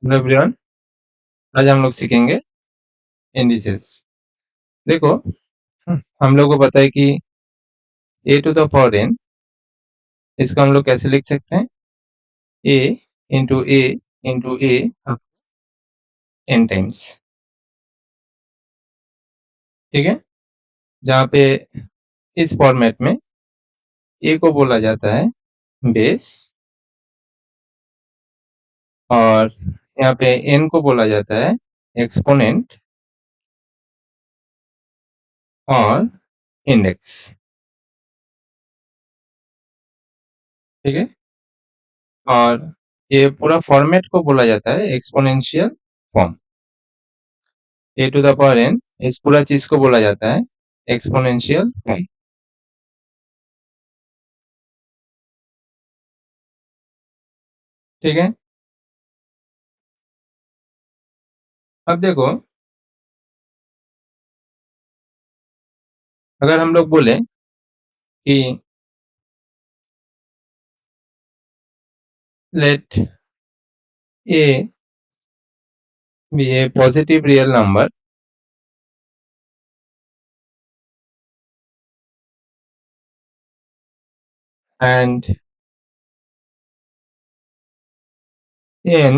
Hello everyone, आज हम लोग सीखेंगे इंडिसेस। देखो, हम लोग को पता है कि ए टू द पावर एन, इसको हम लोग कैसे लिख सकते हैं? ए इंटू ए एन टाइम्स, ठीक है। जहाँ पे इस फॉर्मेट में ए को बोला जाता है बेस और यहाँ पे एन को बोला जाता है एक्सपोनेंट और इंडेक्स, ठीक है। और ये पूरा फॉर्मेट को बोला जाता है exponential form. A to the power N, इस पूरा चीज को बोला जाता है एक्सपोनेंशियल फॉर्म, ठीक है। अब देखो, अगर हम लोग बोले कि let A be a positive real number and n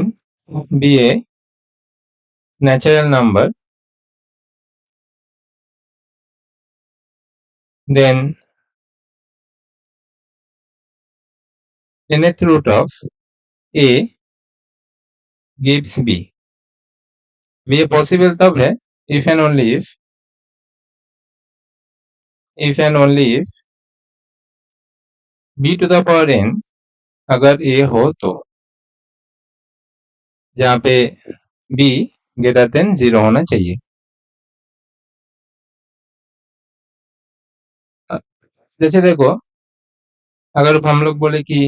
be a natural number, then nth root of a gives b। ये पॉसिबल तब है if and only if b to the power n अगर a हो तो, जहाँ पे b greater than 0 होना चाहिए। जैसे देखो, अगर हम लोग बोले कि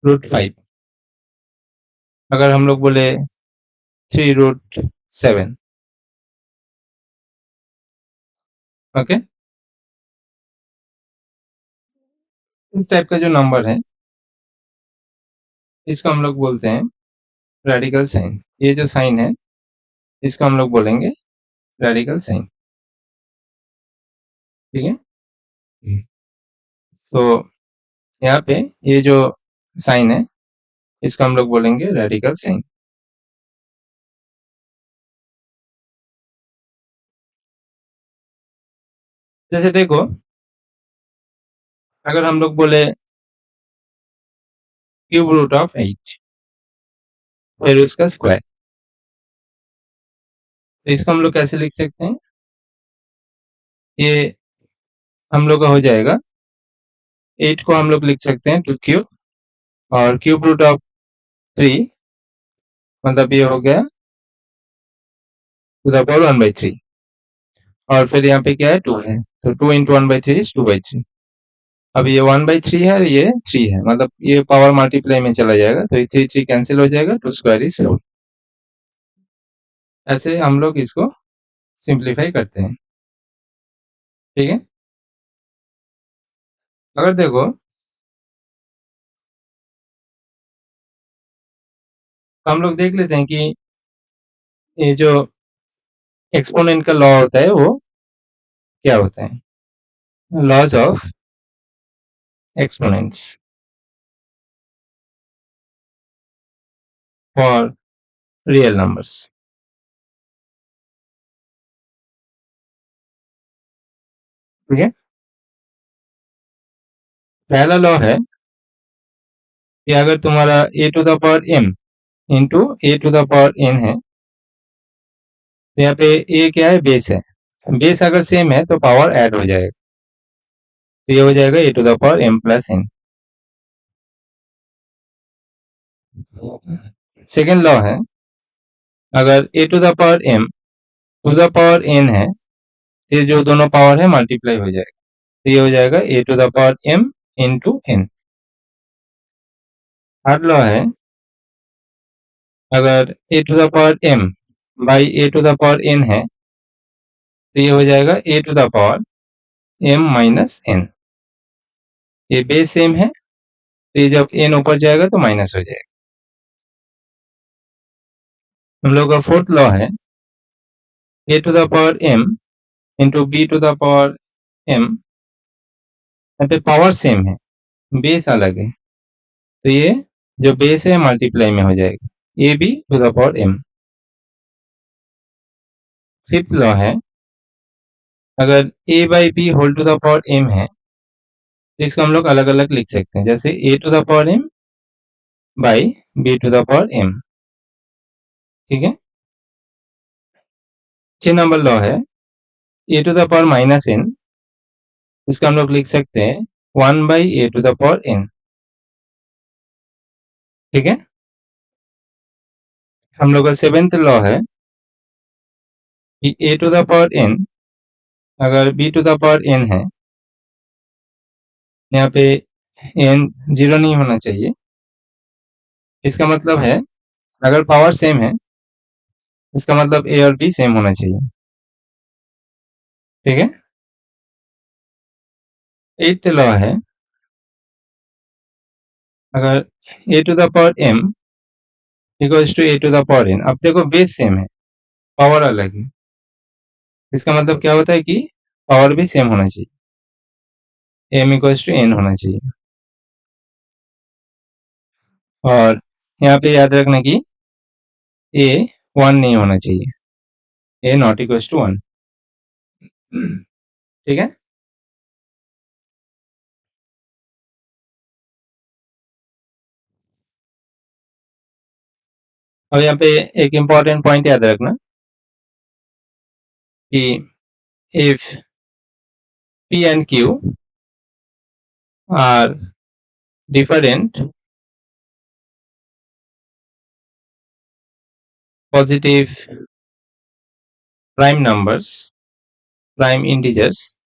√5, अगर हम लोग बोले 3√7, ओके, इस टाइप का जो नंबर है इसको हम लोग बोलते हैं रेडिकल साइन। ये जो साइन है इसको हम लोग बोलेंगे रेडिकल साइन, ठीक है। तो यहाँ पे ये जो साइन है इसको हम लोग बोलेंगे रेडिकल साइन। जैसे देखो, अगर हम लोग बोले क्यूब रूट ऑफ 8 फिर उसका स्क्वायर, तो इसको हम लोग कैसे लिख सकते हैं? ये हम लोग का हो जाएगा 8 को हम लोग लिख सकते हैं 2 क्यूब और क्यूब रूट ऑफ 3 मतलब ये हो गया टू द पावर 1/3 और फिर यहाँ पे क्या है 2 है, तो 2 इंटू 1/3 इज 2/3। अब ये 1/3 है और ये 3 है, मतलब ये पावर मल्टीप्लाई में चला जाएगा, तो ये 3 3 कैंसिल हो जाएगा, 2 स्क्वायर इज 4। ऐसे हम लोग इसको सिंप्लीफाई करते हैं, ठीक है। अगर देखो, हम लोग देख लेते हैं कि ये जो एक्सपोनेंट का लॉ होता है वो क्या होता है? Laws of exponents for real numbers, ठीक है। पहला लॉ है कि अगर तुम्हारा a to the power m into a to the power n है, तो यहाँ पे ए क्या है? बेस है। बेस अगर सेम है तो पावर ऐड हो जाएगा, तो ये हो जाएगा a to the power m plus n। Second law है, अगर a to the power m to the power n है, ये जो दोनों पावर है मल्टीप्लाई हो जाएगा, तो ये हो जाएगा a to the power m into n। Third law है, अगर a to the power m by A to the power n है, तो ये हो जाएगा a to the power m minus n। ये बेस सेम है, तो ये जब n ऊपर जाएगा तो माइनस हो जाएगा। हम लोग का फोर्थ लॉ है a to the power m into b to the power m। यहाँ पे पावर सेम है, बेस अलग है, तो ये जो बेस है मल्टीप्लाई में हो जाएगा, ए B to the power m। Fifth law है अगर a by B whole to the power m है तो इसको हम लोग अलग अलग लिख सकते हैं, जैसे a to the power m by b to the power m। ठीक है। 6 नंबर लॉ है a to the power minus n, इसको हम लोग लिख सकते हैं 1 by A to the power n। ठीक है। हम लोग का सेवेंथ लॉ है कि a to the power n अगर b to the power n है, यहाँ पे n जीरो नहीं होना चाहिए। इसका मतलब है अगर पावर सेम है इसका मतलब a और b सेम होना चाहिए। ठीक है। एट्थ लॉ है अगर a to the power m equals to a to the power n। अब देखो बेस सेम है, पावर अलग है, इसका मतलब क्या होता है कि पावर भी सेम होना चाहिए, m इक्वल्स टू n होना चाहिए। और यहाँ पे याद रखना कि a 1 नहीं होना चाहिए, a नॉट इक्वल्स टू 1। ठीक है। अब यहाँ पे एक इम्पॉर्टेंट पॉइंट याद रखना कि if p and q are different positive prime numbers, prime integers,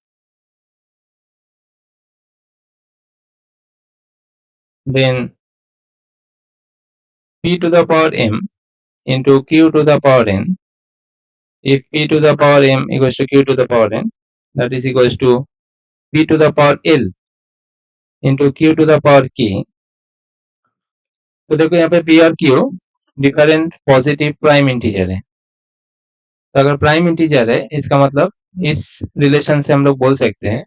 then p to the power m into q to the power n, if p to the power m equals to q to the power n, that is equals to p to the power l into q to the power k। तो देखो यहाँ पे p और q different positive prime integer है, तो अगर prime integer है इसका मतलब इस रिलेशन से हम लोग बोल सकते हैं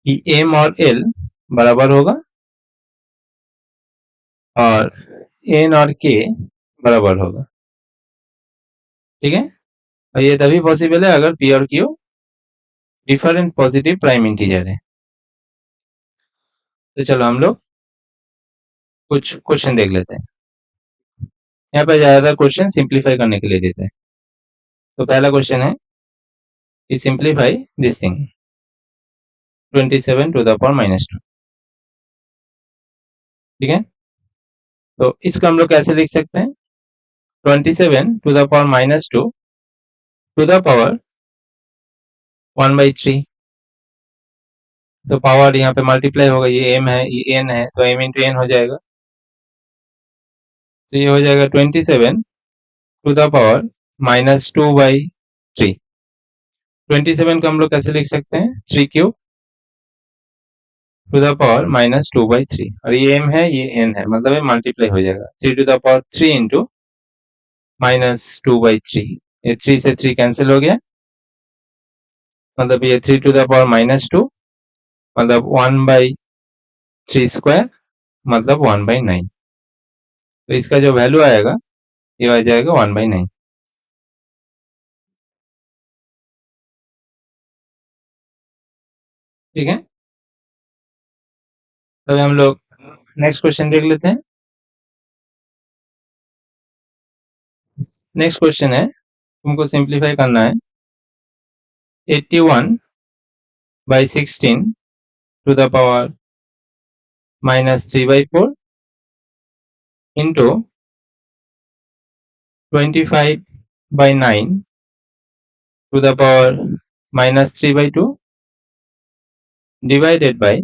कि m और l बराबर होगा और n और k बराबर होगा। ठीक है। और ये तभी पॉसिबल है अगर p और q different positive prime integer है। तो चलो हम लोग कुछ क्वेश्चन देख लेते हैं। यहाँ पे ज्यादातर क्वेश्चन सिंप्लीफाई करने के लिए देते हैं। तो पहला क्वेश्चन है कि simplify this thing 27 to the power minus 2। ठीक है। तो इसको हम लोग कैसे लिख सकते हैं, 27 to the power minus 2 to the power 1/3। तो पावर यहाँ पे मल्टीप्लाई होगा, ये m है ये n है, तो m इंटू n हो जाएगा। तो ये हो जाएगा 27 टू द पावर माइनस 2/3। 27 को हम लोग कैसे लिख सकते हैं, 3 cube two the power minus 2/3, और ये m है ये n है, मतलब ये मल्टीप्लाई हो जाएगा 3 to the power 3 into minus 2/3। ये 3 से 3 कैंसिल हो गया, मतलब ये 3 टू द पावर माइनस 2 मतलब 1/3 स्क्वायर मतलब 1/9। तो इसका जो वैल्यू आएगा ये आ जाएगा 1/9। ठीक है। तो हम लोग नेक्स्ट क्वेश्चन देख लेते हैं। नेक्स्ट क्वेश्चन है तुमको सिंप्लीफाई करना है 81/16 to the power minus 3/4 into 25/9 to the power minus 3/2 divided by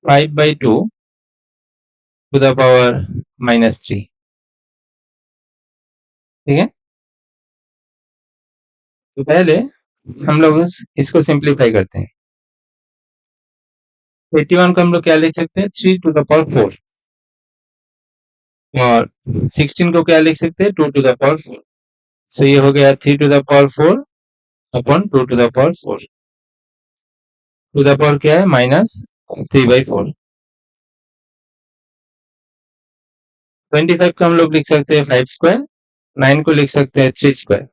5/2 to the power minus 3। ठीक है। तो पहले हम लोग इसको सिंप्लीफाई करते हैं। 81 को हम लोग क्या लिख सकते हैं, 3 टू द पावर 4। और 16 को क्या लिख सकते हैं, 2 to the power 4। सो ये हो गया 3 to the power 4 upon 2 to the power 4। To the power क्या है, -3/4। 25 को हम लोग लिख सकते हैं 5 स्क्वायर, 9 को लिख सकते हैं 3 स्क्वायर।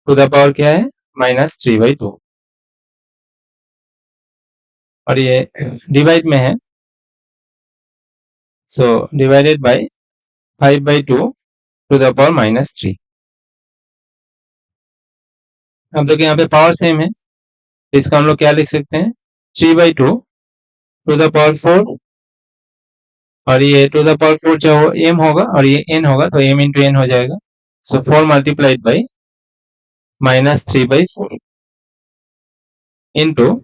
टू द पावर क्या है, -3/2। और ये डिवाइड में है, so divided by 5/2 to the power -3। हम लोग यहाँ पे पावर सेम है, इसका हम लोग क्या लिख सकते हैं, 3/2 टू द पावर 4। और ये टू द पावर 4 जो m होगा और ये n होगा तो m इंटू n हो जाएगा। सो 4 मल्टीप्लाइड बाई -3/4 इंटू,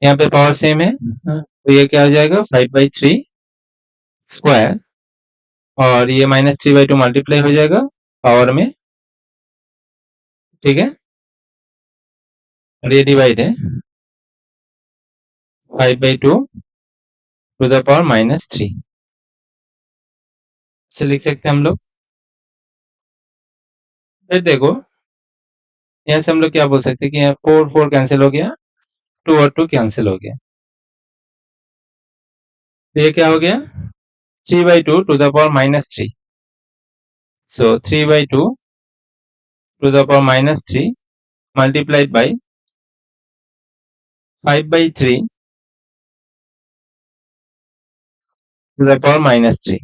यहाँ पे पावर सेम है तो ये क्या हो जाएगा 5/3 स्क्वायर, और ये -3/2 मल्टीप्लाई हो जाएगा पावर में, ठीक है। और ये डिवाइड है 5/2 टू द पावर -3 से लिख सकते हैं हम लोग। फिर देखो यहाँ से हम लोग क्या बोल सकते हैं कि यहाँ 4 कैंसिल हो गया, 2 और 2 कैंसिल हो गया, तो ये क्या हो गया 3/2 to the power -3। So 3/2 to the power -3 multiplied by 5/3 to the power -3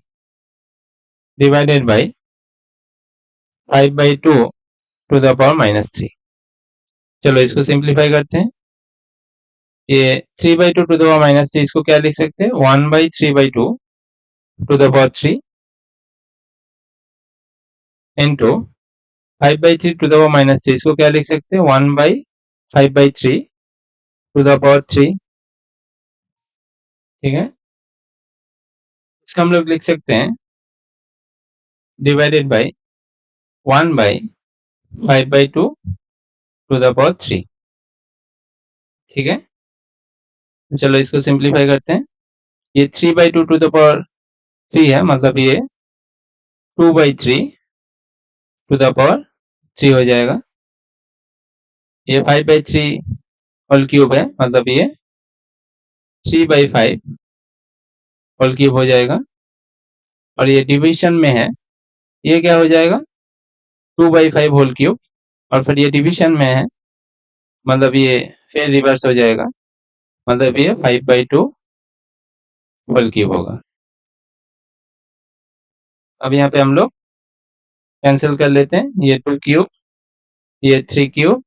divided by 5/2 to the power -3। चलो इसको सिंप्लीफाई करते हैं। ये 3/2 टू द पावर -3 इसको क्या लिख सकते हैं, 1/3/2 to the power 3 into 5/3 to the power -3 इसको क्या लिख सकते हैं, 1/5/3 टू द पावर 3, ठीक है। इसको हम लोग लिख सकते हैं divided by 1/5/2 to the power 3, ठीक है। चलो इसको सिंप्लीफाई करते हैं। ये 3/2 टू द पावर 3 है, मतलब ये 2/3 टू द पावर 3 हो जाएगा। ये 5/3 होल क्यूब है, मतलब ये 3/5 होल क्यूब हो जाएगा। और ये डिवीजन में है, ये क्या हो जाएगा 2/5 होल क्यूब, और फिर ये डिवीजन में है, मतलब ये फिर रिवर्स हो जाएगा, मतलब ये 5/2 होल क्यूब होगा। अब यहाँ पे हम लोग कैंसिल कर लेते हैं, ये 2 क्यूब, ये 3 क्यूब,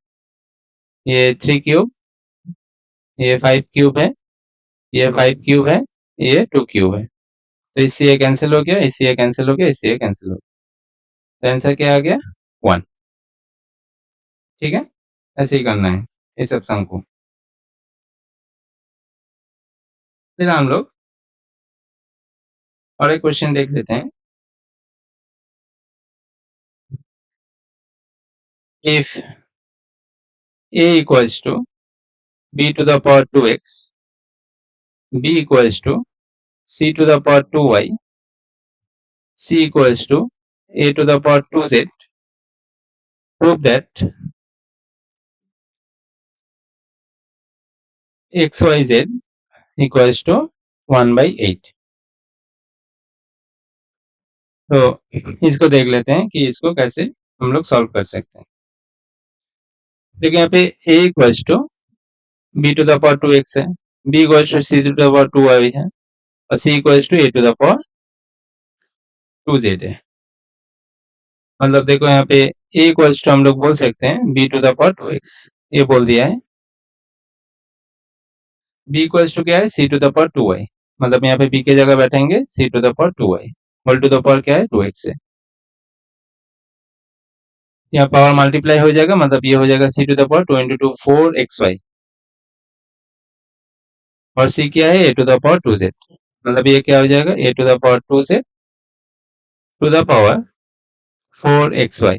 ये 3 क्यूब, ये 5 क्यूब है, ये 5 क्यूब है, ये 2 क्यूब है। तो इससे ये कैंसिल हो गया, इससे ये कैंसिल हो गया, इससे ये कैंसिल हो गया, तो आंसर क्या आ गया 1, ठीक है। ऐसे ही करना है इस सब सम को। फिर हम लोग और एक क्वेश्चन देख लेते हैं। If a equals to b to the power 2x, b equals to c to the power 2y, c equals to a to the power 2z, prove that xyz equals to 1/8। तो इसको देख लेते हैं कि इसको कैसे हम लोग सॉल्व कर सकते हैं। देखिए यहाँ पे a equals to b to the power 2x है, b equals to c to the power 2y है, और c equals to a to the power 2z है। मतलब देखो यहाँ पे a इक्वल्स टू हम लोग बोल सकते हैं b to the power 2x, ये बोल दिया है। b इक्वल्स टू क्या है, c to the power 2y, मतलब यहाँ पे b के जगह बैठेंगे c to the power 2y, whole to the power क्या है 2x है। यहाँ पावर मल्टीप्लाई हो जाएगा, मतलब ये हो जाएगा c to the power 2 into 2 4xy, और c क्या है a to the power 2z, मतलब ये क्या हो जाएगा a to the power 2z to the power 4xy,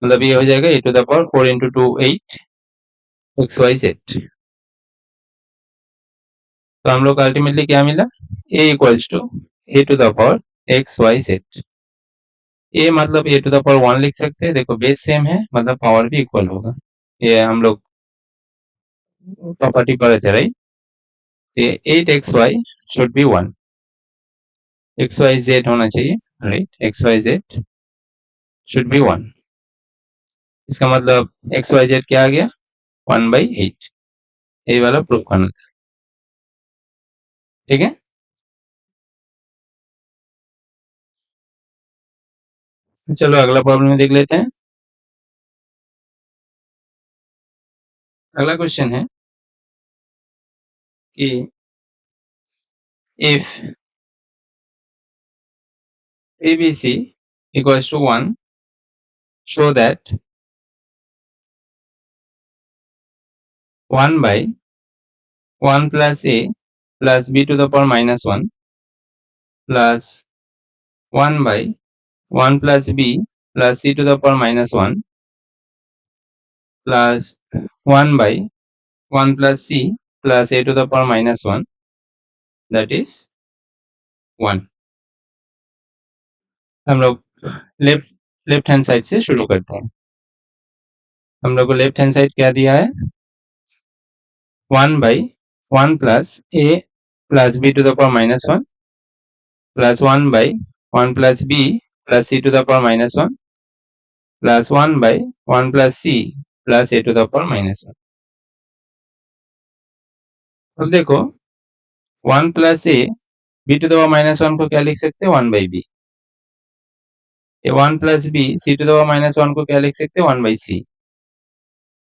मतलब ये हो जाएगा a to the power 4 into 2 8 xyz। तो हम लोग अल्टीमेटली क्या मिला, a equals to a to the power x y z. A मतलब ए टू द पावर 1 लिख सकते हैं, देखो बेस सेम है मतलब पावर भी इक्वल होगा। ये हम लोग प्रॉपर्टी पढ़े थे राइट। ये 8xy should be 1, x y z होना चाहिए right, x y z should be 1। इसका मतलब एक्स वाई जेड क्या आ गया 1/8। ये वाला प्रूव करना था, ठीक है। चलो अगला प्रॉब्लम देख लेते हैं। अगला क्वेश्चन है कि if ABC equals to 1 show that 1 by 1 plus A plus B to the power minus 1 plus 1 by 1 plus B plus C to the power minus 1 plus 1 by 1 plus C plus A to the power minus 1 that is 1। हम लोग left left hand side से शुरू करते हैं। हम लोग को left hand side क्या दिया है 1 by 1 plus A plus B to the power minus 1 plus 1 by 1 plus B plus C to the power minus 1 plus 1 by 1 plus C plus A to the power minus 1। अब देखो 1 plus A B to the power minus 1 को क्या लिख सकते हैं 1 by B। ये 1 plus B C to the power minus 1 को क्या लिख सकते हैं 1 by C।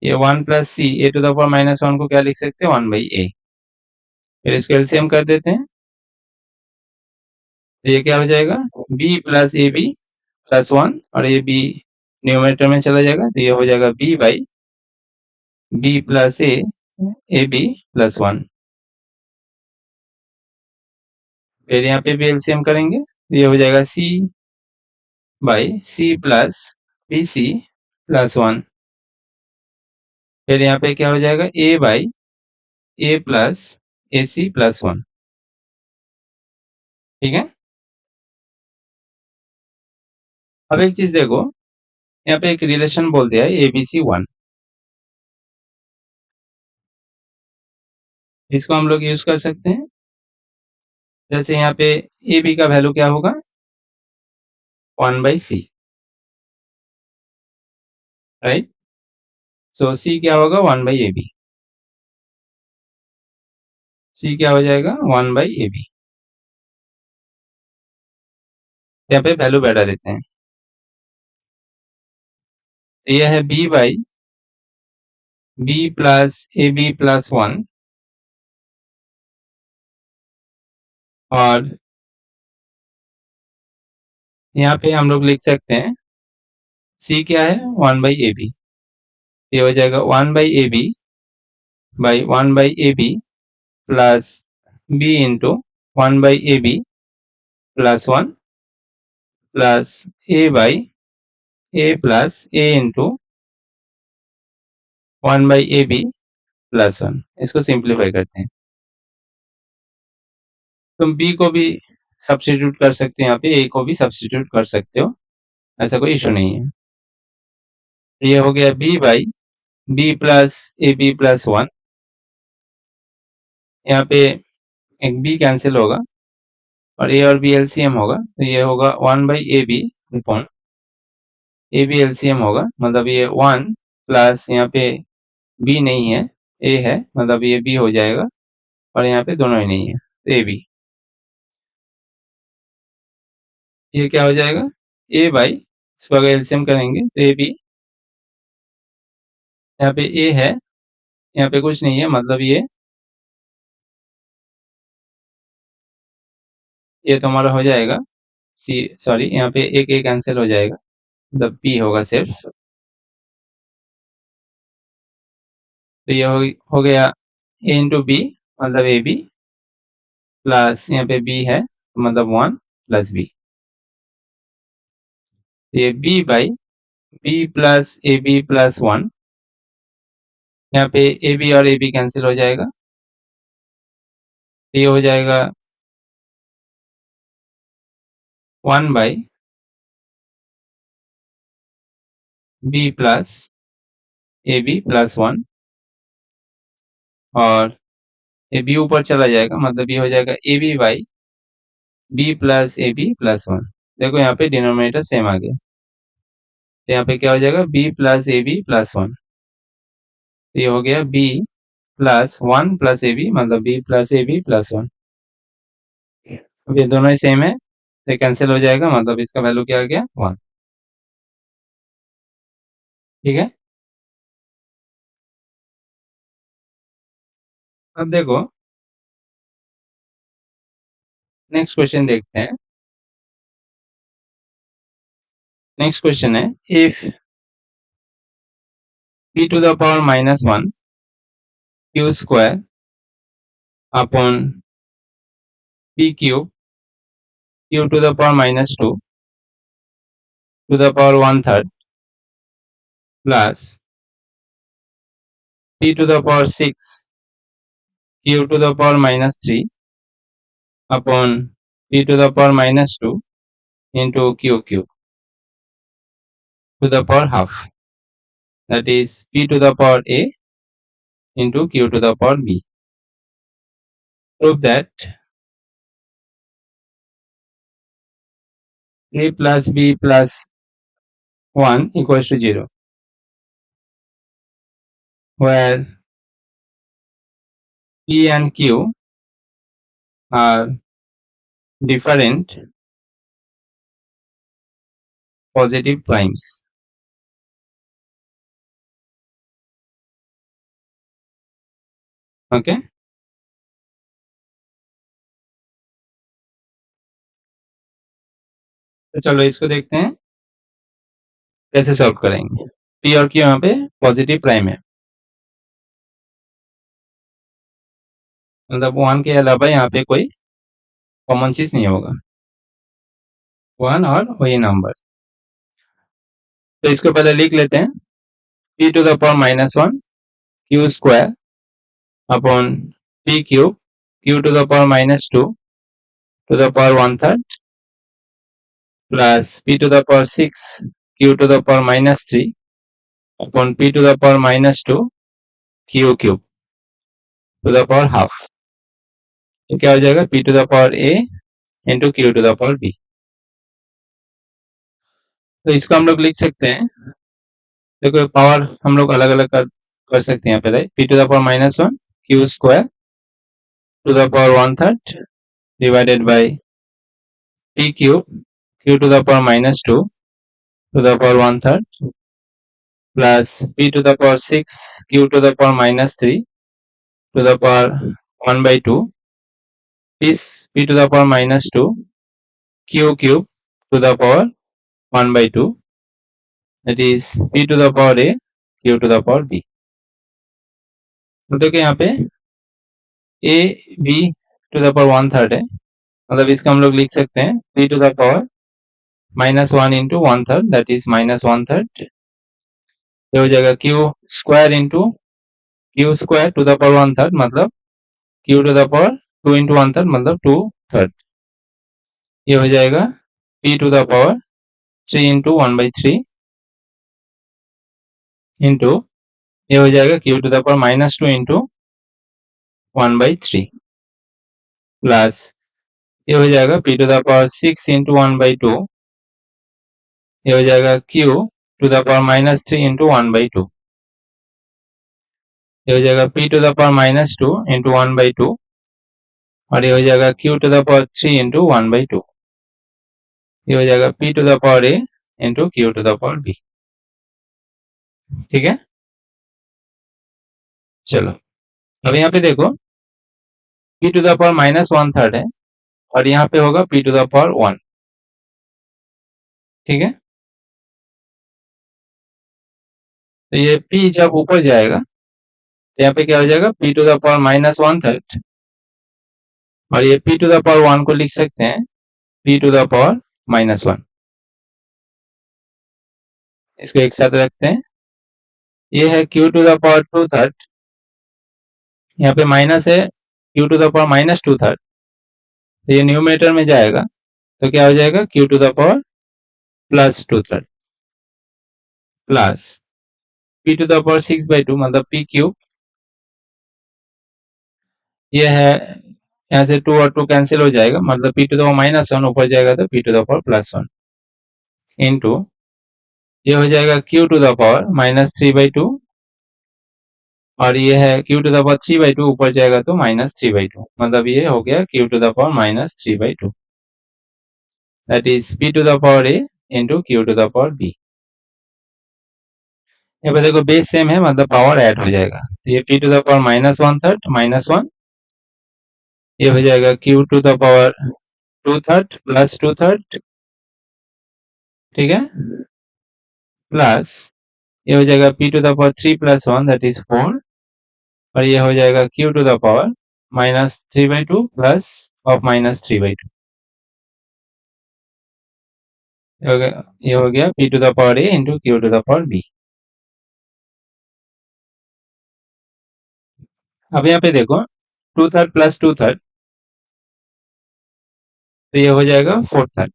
ये 1 plus C A to the power minus 1 को क्या लिख सकते हैं 1 by A। फिर इसको एलसीएम कर देते हैं तो ये क्या हो जाएगा B plus AB plus 1 और ये B न्यूमरेटर में चला जाएगा तो ये हो जाएगा B by B plus A AB plus 1। फिर यहाँ पे भी एलसीएम करेंगे तो ये हो जाएगा C by C plus BC plus 1। फिर यहाँ पे क्या हो जाएगा A by A plus AC plus 1, ठीक है। अब एक चीज देखो यहाँ पे एक रिलेशन बोल दिया है ABC 1, इसको हम लोग यूज कर सकते हैं। जैसे यहाँ पे AB का वैल्यू क्या होगा 1 by C right, so C क्या होगा 1 बाई AB, C क्या हो जाएगा 1 बाई AB। यहाँ पे वैल्यू बैठा देते हैं तो यह है B by B plus AB plus 1 और यहाँ पे हम लोग लिख सकते हैं C क्या है 1 बाई AB, ये हो जाएगा 1 by AB by 1 by AB plus B into 1 by AB plus 1 plus A by A plus A into 1 by AB plus 1। इसको सिंप्लीफाई करते हैं तुम B को भी सब्स्टिट्यूट कर सकते हो, यहाँ पे A को भी सब्स्टिट्यूट कर सकते हो, ऐसा कोई इशू नहीं है। ये हो गया B by B plus AB plus 1, यहाँ पे एक B कैंसिल होगा और A और B एलसीएम होगा तो ये होगा 1 by AB upon AB LCM होगा मतलब ये 1 प्लस यहाँ पे B नहीं है A है मतलब ये B हो जाएगा और यहाँ पे दोनों ही नहीं है तो AB। ये क्या हो जाएगा A बाई, इसको अगर एलसीएम करेंगे तो AB, यहाँ पे A है यहाँ पे कुछ नहीं है मतलब ये तो हमारा हो जाएगा C, सॉरी यहाँ पे एक A कैंसिल हो जाएगा मतलब B होगा सिर्फ, तो ये हो गया A इंटू B मतलब AB प्लस यहाँ पे B है मतलब 1 प्लस B, ये B by B plus AB plus 1, यहाँ पे AB और AB कैंसिल हो जाएगा, ये हो जाएगा 1 by b plus a b plus 1 और ए बी ऊपर चला जाएगा, मतलब ये हो जाएगा ए b by b plus a b plus 1। देखो यहाँ पे डिनोमिनेटर सेम आ गया, तो यहाँ पे क्या हो जाएगा b plus a b plus 1। ये हो गया बी प्लस 1 प्लस ए बी, मतलब b plus a b plus 1। अब ये दोनों ही सेम है, तो कैंसिल हो जाएगा, मतलब इसका वैल्यू क्या आ गया 1। ठीक है, अब देखो नेक्स्ट क्वेश्चन देखते हैं। नेक्स्ट क्वेश्चन है if p to the power minus 1 q square upon p cube q to the power minus 2 to the power 1/3 plus p to the power 6 q to the power minus 3 upon p to the power minus 2 into q cube to the power half, that is p to the power a into q to the power b. Prove that a plus b plus 1 equals to 0, where p and q are different positive primes. Okay, तो चलो इसको देखते हैं कैसे solve करेंगे। p और q यहाँ पे पॉजिटिव प्राइम है, मतलब 1 के अलावा यहाँ पे कोई कॉमन चीज नहीं होगा, 1 और वही नंबर। तो इसको पहले लिख लेते हैं, p to the power minus 1 q square upon p cube q to the power minus 2 to the power 1/3 plus p to the power 6 q to the power minus 3 upon p to the power minus 2 q cube to the power half। तो क्या हो जाएगा p to the power a into q to the power b। तो इसको हम लोग लिख सकते हैं, देखो पावर हम लोग अलग अलग कर सकते हैं। पहले p to the power minus 1 q square to the power 1/3 divided by p cube q to the power minus 2 to the power 1/3 plus p to the power 6 q to the power minus 3 to the power 1/2 is p to the power minus 2 q cube to the power 1/2, that is p to the power a q to the power b। तो देखिए यहाँ पे a b to the power 1/3 है, मतलब इसका हम लोग लिख सकते हैं p to the power minus 1 into 1/3, that is minus 1/3। ये हो जाएगा q square into q square to the power 1/3, मतलब q to the power 2 into 1/3, मतलब 2/3। ये हो जाएगा p to the power 3 into 1/3 into ये हो जाएगा q to the power minus 2 into 1/3 plus ये हो जाएगा p to the power 6 into 1/2, ये हो जाएगा q to the power minus 3 into 1/2, ये हो जाएगा p to the power minus 2 into 1/2 और ये हो जाएगा q to the power 3 into 1/2, ये हो जाएगा p to the power a into q to the power b। ठीक है, चलो अब यहाँ पे देखो p to the power minus 1/3 है और यहाँ पे होगा p to the power 1। ठीक है, तो ये p जब ऊपर जाएगा तो यहाँ पे क्या हो जाएगा p to the power minus 1/3 और ये p to the power 1 को लिख सकते हैं p to the power minus 1। इसको एक साथ रखते हैं, ये है q to the power 2/3, यहाँ पे माइनस है q to the power minus 2/3, तो ये न्यूमरेटर में जाएगा तो क्या हो जाएगा q to the power plus 2/3 plus p to the power 6/2 मतलब p क्यूब, ये है यहाँ से 2 और 2 कैंसिल हो जाएगा मतलब p टू द पावर -1 ऊपर जाएगा तो p to the power +1 into ये हो जाएगा q टू द पावर -3/2 और ये है q टू द पावर 3/2 ऊपर जाएगा तो -3/2 मतलब ये हो गया q to the power -3/2 that is p to the power a into q to the power b। यहाँ पे देखो बेस सेम है मतलब पावर ऐड हो जाएगा तो ये p टू द पावर -1/3 -1 ये हो जाएगा q to the power 2/3 plus 2/3 ठीक है प्लस ये हो जाएगा p to the power 3 + 1 that is 4 और ये हो जाएगा q to the power -3/2 plus of -3/2 ये हो गया p to the power a into q to the power b। अब यहाँ पे देखो 2/3 प्लस 2/3 तो ये हो जाएगा 4/3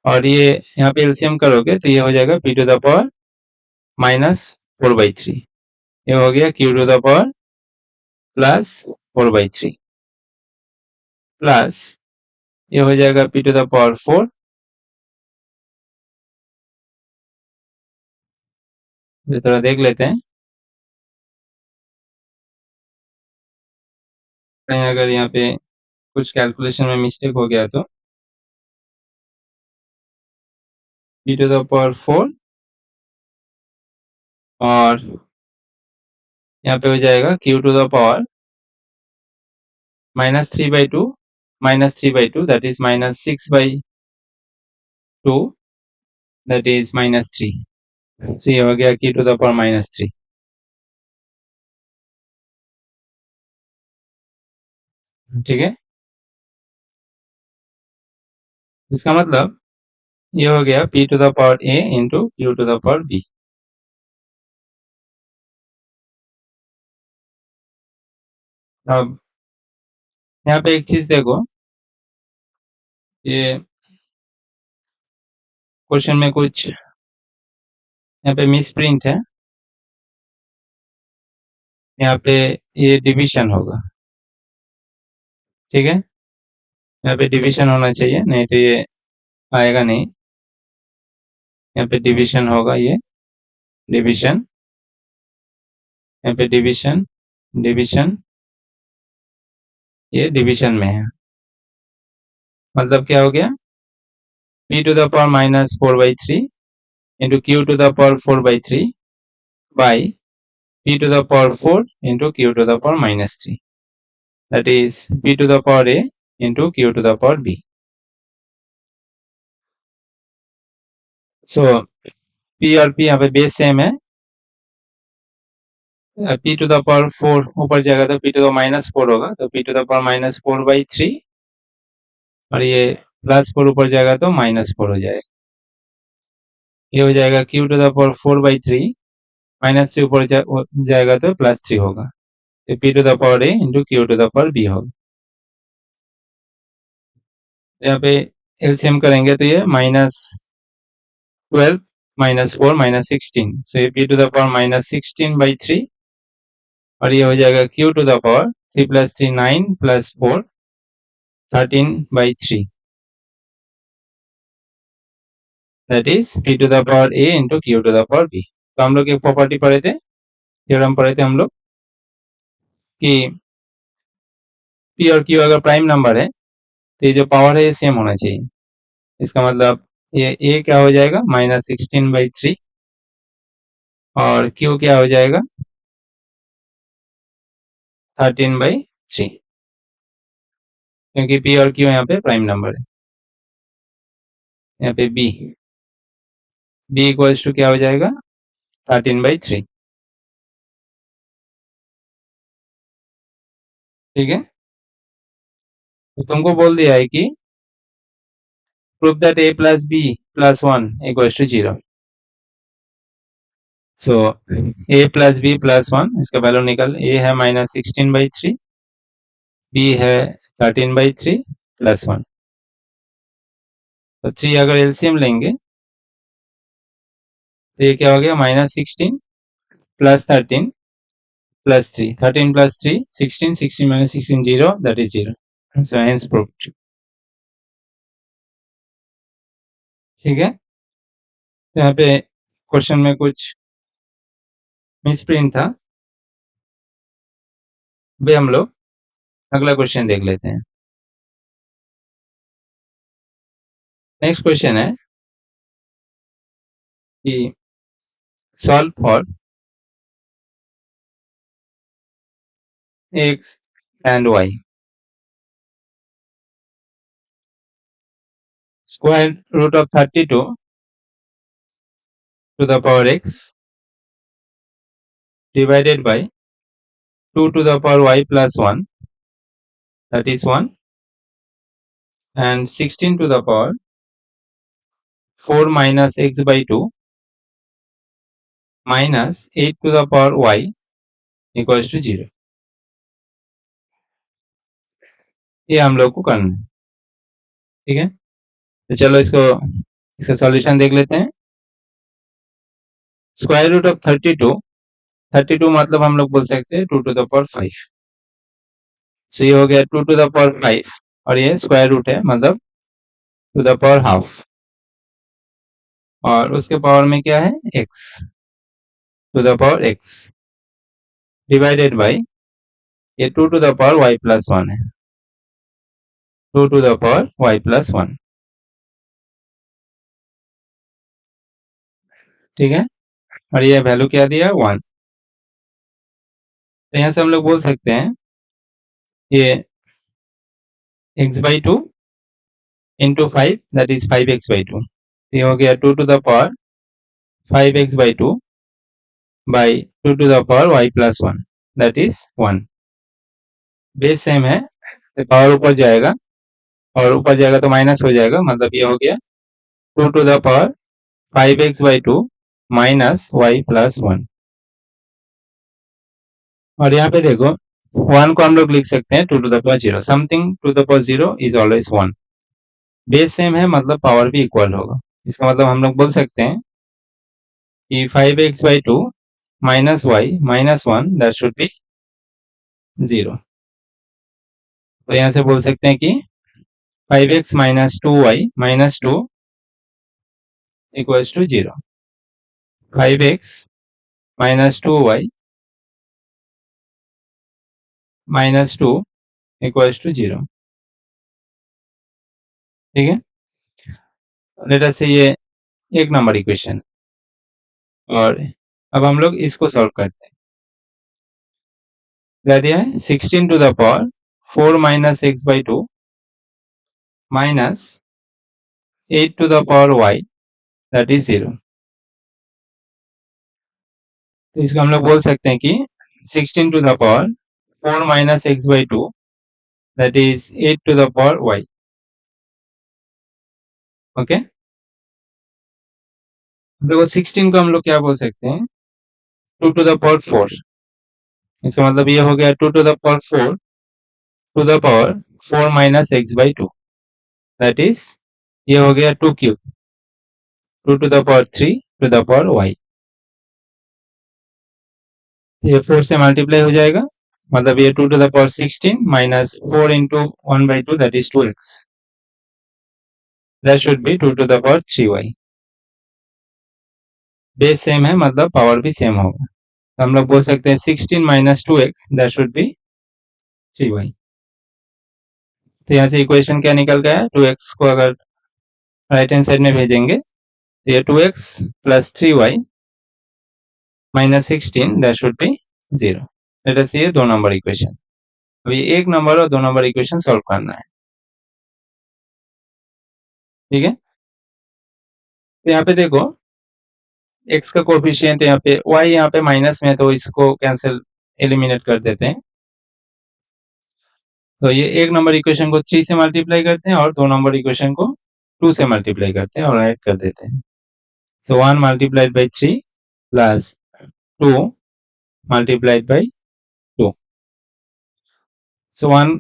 और ये यहाँ पे एलसीएम करोगे तो ये हो जाएगा p टू द पावर -4/3 ये हो गया q to the power plus 4/3 plus ये हो जाएगा p टू द पावर 4 ये थोड़ा देख लेते हैं कहीं अगर यहाँ पे कुछ कैलकुलेशन में मिस्टेक हो गया तो p टू द पावर 4 और यहाँ पे हो जाएगा q to the power -3/2 -3/2 that is -6/2 that is -3 so ये हो गया q टू द पावर -3 ठीक है इसका मतलब ये हो गया p to the power a into q to the power b। अब यहाँ पे एक चीज देखो ये क्वेश्चन में कुछ यहाँ पे मिस प्रिंट है यहाँ पे ये डिवीजन होगा ठीक है यहाँ पे डिवीजन होना चाहिए नहीं तो ये आएगा नहीं यहाँ पे डिवीजन होगा ये डिवीजन यहाँ पे डिवीजन डिवीजन ये डिवीजन में है मतलब क्या हो गया p to the power -4/3 into q to the power 4/3 by p to the power 4 into q to the power -3 that is p to the power a into q to the power b। So p और p यहाँ पे base same है p to the power 4 ऊपर जाएगा तो p to the -4 होगा तो p to the power -4/3 और ये +4 ऊपर जाएगा तो -4 हो जाएगा ये हो जाएगा q टू द पावर 4/3 -3 ऊपर जाएगा तो +3 होगा तो p to the power a into q to the power b होगा यहाँ पे एलसीएम करेंगे तो ये -12 -4 -16 सो ये p टू द पावर -16/3 और ये हो जाएगा q to the power 3 + 3 9 + 4 13/3 that is p to the power a into q to the power b। तो हम लोग एक प्रॉपर्टी पढ़े थे थ्योरम पढ़े थे हम लोग कि p और q अगर प्राइम नंबर है तो ये जो पावर है ये सेम होना चाहिए इसका मतलब ये a क्या हो जाएगा -16/3 और q क्या हो जाएगा 13/3 क्योंकि p और q यहाँ पे प्राइम नंबर है यहाँ पे b इक्वल्स टू क्या हो जाएगा 13/3 ठीक है तो तुमको बोल दिया है कि prove that a + b + 1 equals to 0 so a + b + 1 इसका वैल्यू निकल a है -16/3 b है 13/3 + 1 तो 3 अगर एलसीएम लेंगे तो ये क्या हो गया, -16 plus 13 plus 3, 13 plus 3 16, 16 minus 16 0, that is 0. So hence proved. ठीक है, तो यहाँ पे क्वेश्चन में कुछ मिसप्रिंट था. अभी हम लोग अगला क्वेश्चन देख लेते हैं. नेक्स्ट क्वेश्चन है कि solve for x and y. Square root of 32 to the power x divided by 2 to the power y plus 1, that is 1, and 16 to the power 4 minus x by 2 minus 8 to the power y equals to 0. ये हम लोग को करना है. ठीक है, तो चलो इसका सॉल्यूशन देख लेते हैं. स्क्वायर रूट ऑफ 32 मतलब हम लोग बोल सकते हैं 2 to the power 5. सो ये हो गया 2 to the power 5 और ये स्क्वायर रूट है मतलब टू द पावर हाफ, और उसके पावर में क्या है x, to the power x divided by ये 2 to the power y plus 1 है, 2 to the power y plus 1. ठीक है, और ये वैल्यू क्या दिया 1. तो यहाँ से हम लोग बोल सकते हैं ये x by 2 into 5 that is 5x by 2. ये हो गया 2 to the power 5x by 2 by 2 to the power y plus 1 that is 1. Base same है तो पावर ऊपर जाएगा और ऊपर जाएगा तो माइनस हो जाएगा, मतलब ये हो गया 2 to the power 5x by 2 minus y plus 1. और यहाँ पे देखो 1 को हम लोग लिख सकते हैं 2 to the power 0. Something to the power 0 is always 1. Base same है मतलब पावर भी इक्वल होगा. इसका मतलब हम लोग बोल सकते हैं कि 5x by 2 minus y minus 1 that should be 0. तो यहाँ से बोल सकते हैं कि 5x minus 2y minus 2 equals to 0. 5x minus 2y minus 2 equals to 0. ठीक है, लेट अस से ये एक नंबर इक्वेशन, और अब हम लोग इसको सॉल्व करते हैं. क्या दिया है 16 to the power 4 minus x by 2 minus 8 to the power y that is 0. तो इसको हम लोग बोल सकते हैं कि 16 to the power 4 minus x by 2 that is 8 to the power y. Okay, देखो 16 को हम लोग क्या बोल सकते हैं 2 to the power 4. इसका मतलब ये हो गया 2 to the power 4 to the power 4 minus x by 2 that is ये हो गया 2 cube 2 to the power 3 to the power y. ये 4 से मल्टीप्लाई हो जाएगा, मतलब ये 2 to the power 16 minus 4 into 1 by 2 that is 2x. That should be 2 to the power 3y. Base same है मतलब पावर भी सेम होगा, तो हम लोग बोल सकते हैं 16 minus 2x that should be 3y. तो यहाँ से इक्वेशन क्या निकल गया, 2x को अगर राइट हैंड साइड में भेजेंगे तो ये 2x plus 3y minus 16 that should be 0. Let us ये 2 नंबर इक्वेशन. अभी 1 नंबर और 2 नंबर इक्वेशन सॉल्व करना है. ठीक है, तो यहाँ पे देखो x का कोफिशिएंट यहाँ पे y यहाँ पे माइनस में, तो इसको कैंसिल एलिमिनेट कर देते हैं. तो ये 1 नंबर इक्वेशन को 3 से मल्टीप्लाई करते हैं और 2 नंबर इक्वेशन को 2 से मल्टीप्लाई करते हैं और ऐड कर देते हैं. सो 1 multiplied by 3 plus 2 multiplied by 2. So 1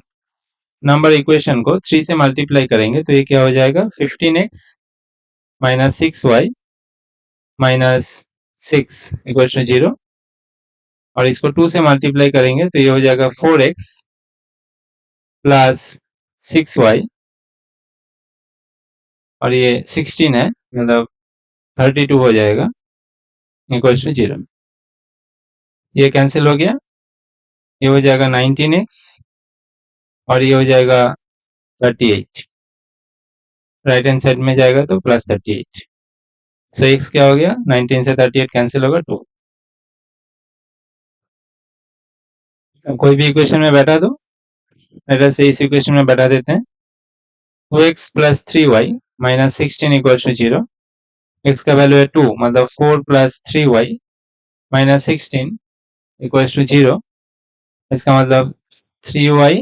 number equation को 3 से मल्टीप्लाई करेंगे तो ये क्या हो जाएगा 15x minus 6y minus 6 equal to 0 और इसको 2 से मल्टीप्लाई करेंगे तो ये हो जाएगा 4x प्लस 6y और ये 16 है मतलब 32 हो जाएगा इक्वल टू 0। ये कैंसिल हो गया, ये हो जाएगा 19x और ये हो जाएगा 38, राइट हैंड साइड में जाएगा तो प्लस 38। सो x क्या हो गया, 19 से 38 कैंसिल होगा 2। कोई भी इक्वेशन में बैठा दो, लेट से इस इक्वेशन में बैठा देते हैं। 2x plus 3y minus 16 equal to 0। x का वैल्यू है 2 मतलब 4 plus 3y minus 16 equal to 0। इसका मतलब 3y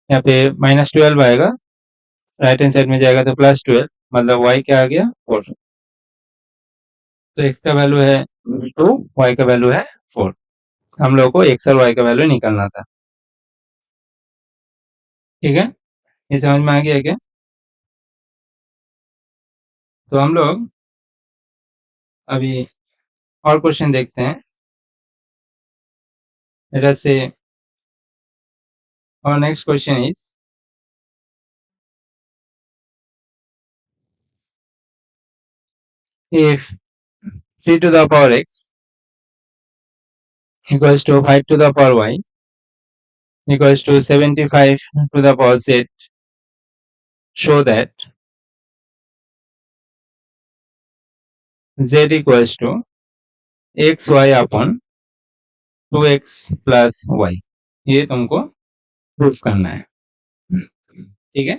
यहाँ पे माइनस 12 आएगा, राइट हैंड साइड में जाएगा तो प्लस 12 मतलब y क्या आ गया 4। तो x का वैल्यू है 2, y का वैल्यू है 4। हम लोग को x और y का वैल्यू निकालना था। ठीक है, ये समझ में आ गया क्या? तो हम लोग अभी और क्वेश्चन देखते हैं। लेट अस से our next question is if 3 to the power x equals to 5 to the power y equals to 75 to the power z, show that z equals to xy upon 2x plus y। ये तुमको proof करना है। ठीक है,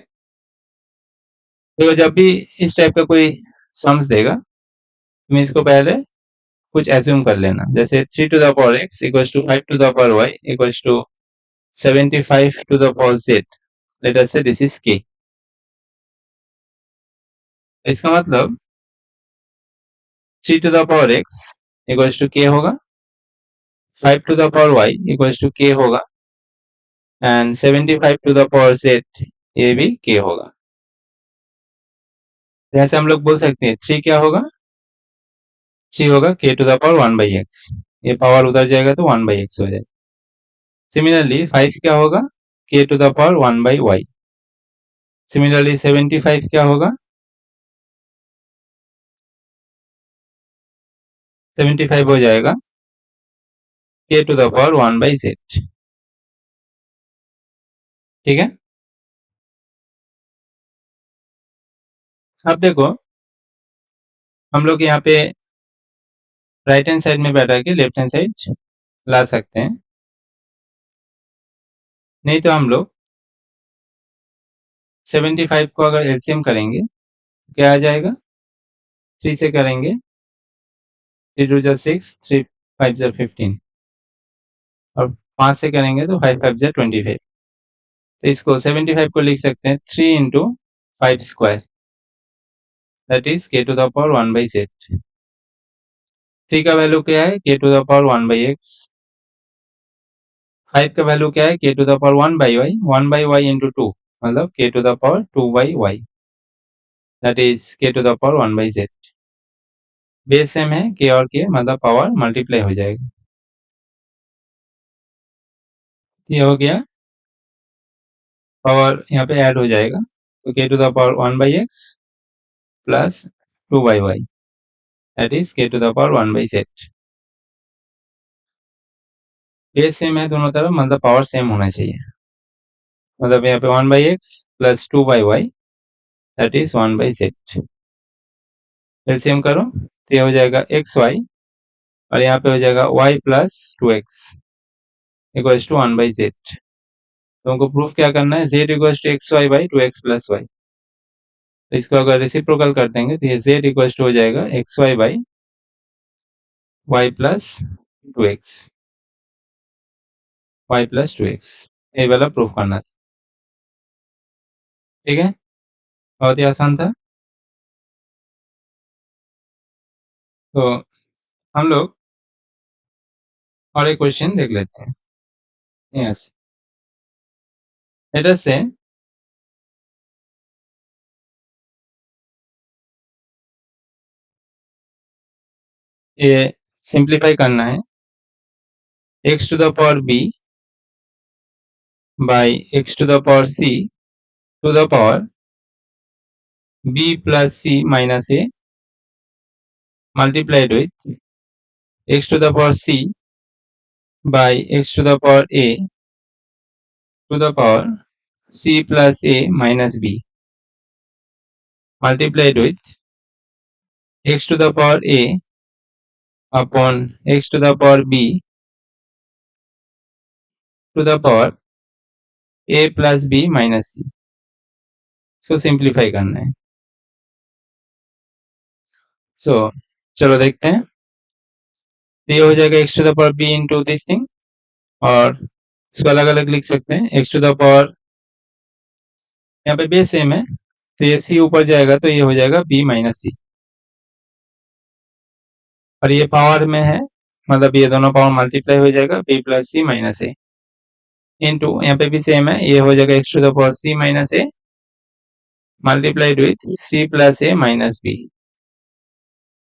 तो जब भी इस टाइप का कोई सम्स देगा तुम इसको पहले कुछ एज्यूम कर लेना, जैसे 3 to the power x equals to 5 to the power y equals to 75 to the power z। Let us say this is k। इसका मतलब 3 to the power x equals to k होगा, 5 to the power y equals to k होगा and 75 to the power z ये भी k होगा। जैसे हम लोग बोल सकते हैं 3 क्या होगा, 3 होगा k to the power 1 by x, ये पावर उधर जाएगा तो 1 by x हो जाएगा। सिमिलरली 5 क्या होगा, k to the power 1 by y। Similarly 75 क्या होगा, 75 हो जाएगा k to the power 1 by z। ठीक है, अब देखो हम लोग यहाँ पे राइट हैंड साइड में बैठा के लेफ्ट हैंड साइड ला सकते हैं, नहीं तो हम लोग 75 को अगर एलसीएम करेंगे क्या आ जाएगा, 3 से करेंगे 3 टू जा 6, 3 5 जा 15 और 5 से करेंगे तो 5 5 जा 25। तो इसको 75 को लिख सकते हैं 3 into 5 square, that is k to the power 1 by z। 3 का वैल्यू क्या है, k to the power 1 by x। 5 का वैल्यू क्या है, k to the power 1 by y, 1 by y into 2 मतलब k to the power 2 by y, that is k to the power 1 by z। Base same है, k और k मतलब power multiply हो जाएगा। ये हो गया, पावर यहाँ पे ऐड हो जाएगा तो k to the power 1 by x plus 2 by y, that is k to the power 1 by z। Base same है दोनों तरफ मतलब पावर सेम होना चाहिए, मतलब यहाँ पे 1 by x plus 2 by y that is 1 by z। LCM करो तो ये हो जाएगा एक्स वाई और यहाँ पे हो जाएगा y plus 2x equals to 1 by z। तो हमको प्रूफ क्या करना है, z equals to x y by 2x plus y. तो इसको अगर रेसिप्रोकल कर देंगे तो ये z इक्वल्स टू हो जाएगा x y by y plus 2x, y plus 2x। ये वाला प्रूफ करना था। ठीक है, बहुत ही आसान था। तो हम लोग और एक क्वेश्चन देख लेते हैं यहाँ से। लेट अस से ये सिंप्लीफाई करना है x to the power b by x to the power c to the power b plus c minus a multiplied with x to the power c by x to the power a to the power c plus a minus b multiplied with x to the power a upon x to the power b to the power a plus b minus c। इसको simplify करना है। सो चलो देखते हैं। ये हो जाएगा x to the power b into this thing, और इसको अलग अलग लिख सकते हैं। x to the power, यहाँ पे बेस सेम है तो ये c ऊपर जाएगा तो ये हो जाएगा b माइनस सी, और ये पावर में है मतलब ये दोनों पावर मल्टीप्लाई हो जाएगा b plus c minus a into, यहाँ पे भी सेम है, ये हो जाएगा x to the power c minus a multiplied with c plus a minus b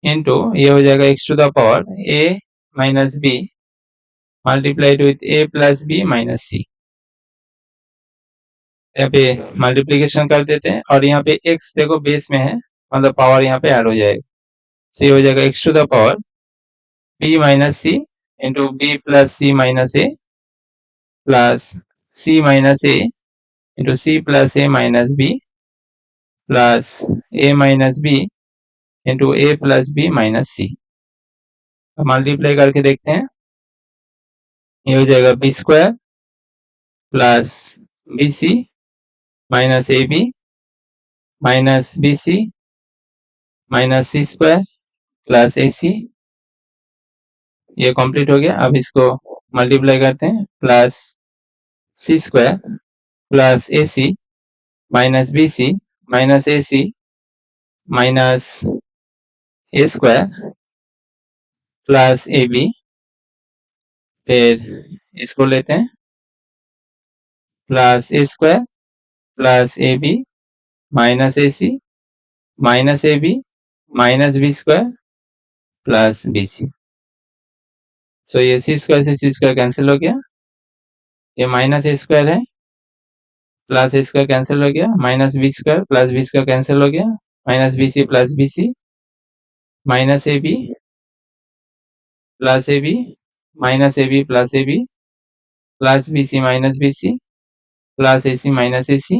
into, ये हो जाएगा x to the power a minus b multiplied with a plus b minus c. यहाँ पे मल्टीप्लीकेशन कर देते हैं और यहाँ पे x देखो बेस में है मतलब पावर यहाँ पे ऐड हो जाएगा, so ये हो जाएगा x to the power b minus c into b plus c minus a plus c minus a into c plus a minus b plus a minus b into a plus b minus c. Multiply करके देखते हैं, ये हो जाएगा b square plus b c minus a b minus b c minus c square plus a c. ये complete हो गया। अब इसको मल्टीप्लाई करते हैं, plus c square plus a c minus b c minus a c minus a square plus a b, फिर इसको लेते हैं plus a square plus a b minus a c minus a b minus b square plus b c. So ये c square से सी square cancel हो गया, ये minus a square है प्लस ए स्क्वायर कैंसिल हो गया, minus b square plus b square cancel हो गया, minus b c plus b c minus a b plus a b minus a b plus a b plus b c minus b c plus a c minus a c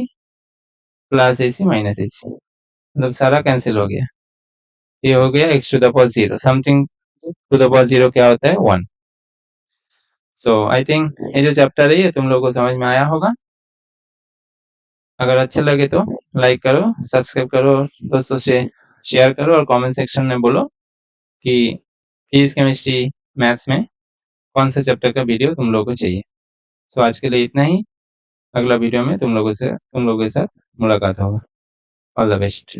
plus a c minus a c, मतलब सारा cancel हो गया। ये हो गया x to the power 0, something to the power 0 क्या होता है 1। सो आई थिंक ये जो चैप्टर है ये तुम लोगों को समझ में आया होगा। अगर अच्छा लगे तो लाइक करो, सब्सक्राइब करो, दोस्तों से शेयर करो और कमेंट सेक्शन में बोलो कि फिजिक्स केमिस्ट्री मैथ्स में कौन सा चैप्टर का वीडियो तुम लोगों को चाहिए। सो आज के लिए इतना ही, अगला वीडियो में तुम लोगों के साथ मुलाकात होगा। All the best.